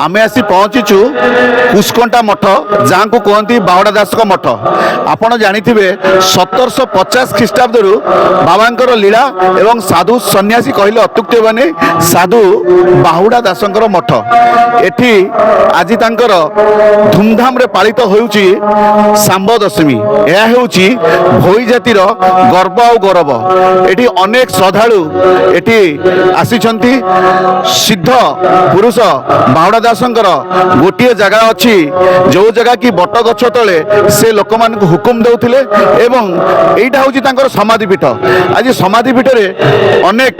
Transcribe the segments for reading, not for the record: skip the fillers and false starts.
आमे आसी पहुँचीचु कुसकंटा मठ जहाँ को कहती बावड़ा दास मठ। आपण जानिथिबे 1750 ख्रीष्टाब्द बाबांकर लीला एवं साधु सन्यासी कहले अत्युक्ति हेबानी साधु बाहुड़ा दासंकर मठ। एठी आज तांकर धूमधाम रे पालित होउची सांब दशमी। यह होउची भोई जातिर गर्व और गौरव। एठी अनेक श्रद्धालु एठी आसीछंती। सिद्ध पुरुष बाहुड़ा दासंकर गोटे जगह अच्छी जो जगह कि बट गछ तले से लोक मान हुकुम देउथिले एवं एइटा होउची तांकर समाधिपीठ। आज समाधिपीठ रे अनेक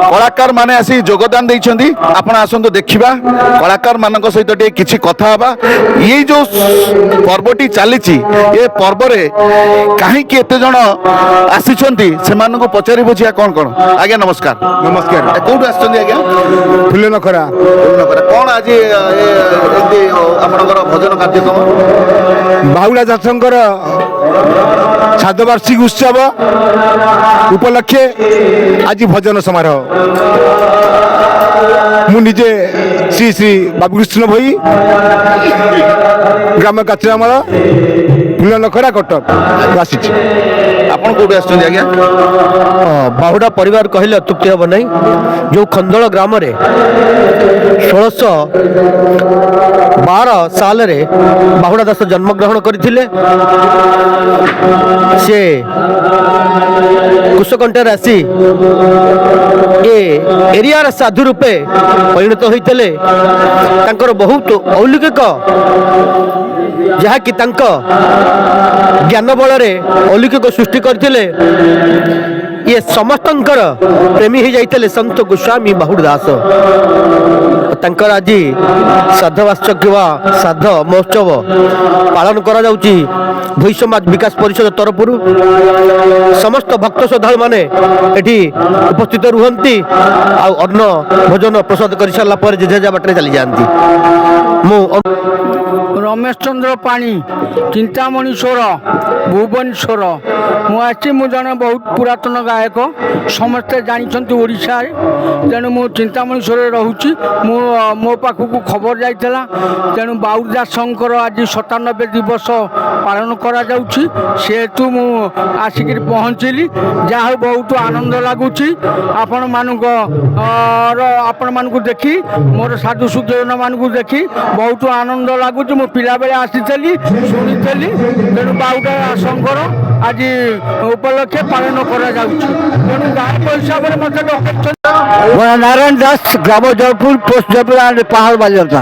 कलाकार माने आसी योगदान देइछंती। आपण आसंतु देखिबा कलाकार मानक सहित टे किछि कथा हबा। ये जो पर्वटी चलीछि ये पर्व रे काहे कि एते जण आसीछंती से मानक पचारि बुझिया कोन कोन। आज्ञा नमस्कार। नमस्कार। कोउठ आछंती आज्ञा? फुलनखरा। फुलनखरा कोन आज एते आपनकर भजन कार्यक्रम बाहुड़ा दासंकर श्राद्ध वार्षिक उत्सव उपलक्षे आज भजन समारोह। मु निजे श्री श्री बाबूकृष्ण भई ग्राम काचरामल फुलनखरा कटक आसी। आपण कोउठ आछंती आज्ञा? बाहुड़ा परिवार कहले अत्युक्ति हम नहीं। जो खंदल ग्राम रे 1612 साल रे बाहुड़ा दास जन्म ग्रहण करथिले। से कुशकंठर आसी ए एरियार साधु रूपे परिणत होइतले। तांकर बहुत अलौकिक जहाँकि तांक ज्ञान बल अलौकिक सृष्टि करथिले। ये समस्तंकर प्रेमी हो जाइतले संत गोस्वामी बाहुड़ा दास। तांकर आज श्राद्ध वार्षिक श्राद्ध महोत्सव पालन करा जाउची भोई समाज विकास परिषद तरफ। समस्त भक्त श्रद्धालु माने एठी उपस्थित रुहंती आ अन्न भोजन प्रसाद कर सारा पर जे जे बाटरे चली जाती। मु रमेश चंद्र पाणी चिंतामणीश्वर भुवनेश्वर मु जन बहुत पुरातन गायक समस्ते जानते ओडिशा तेणु मु चिंतामणीश्वर रोची। मो पाखक खबर जाइला तेणु बाहुड़ा दासंकर आज 97 दिवस पालन करा जाउछि। सेतु मु आसिक पहुँचली जहाँ बहुत आनंद लगुच। आपण मानू देखी मोर साधु सुजन मानू देखी बहुत आनंद लगुच। मो पिला बेले आसी शुणी तेणु बाहुड़ा दासंकर आज उपलक्षे पालन करा जाउछि। तेणु गायक हिसाब से मत नारायण दास ग्राम जयपुर पोस्ट जयपुर पहाड़ बालियता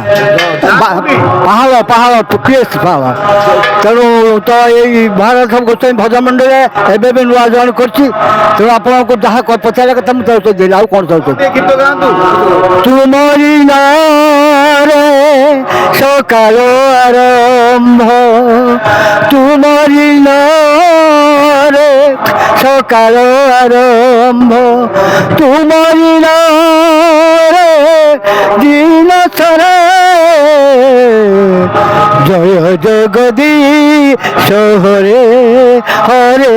पहाड़ पहाड़ टुकेश पहाड़। तेणु तो ये भारत गोस्वामी भजन मंडल एवं भी नुआ जॉइन करछि। तेणु आपको जहाँ पचार कथा मुझे दिल आउ कौन चाहते तुमरी नारे सकाल आरंभ तुमरी नारे सकाल आरंभ तुमरी नारे दिन सारा जय जगदीश हरे हरे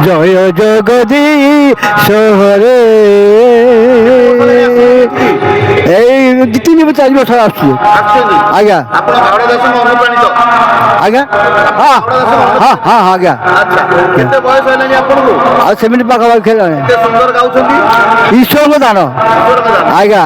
जय जगदीश हरे। এই 3-4 বছর আসছি আজ্ঞা। আজ্ঞা হ্যাঁ হ্যাঁ হ্যাঁ আজ্ঞা। আর 70 পাখাপাখি খেলানি। ঈশ্বর দান আজ্ঞা।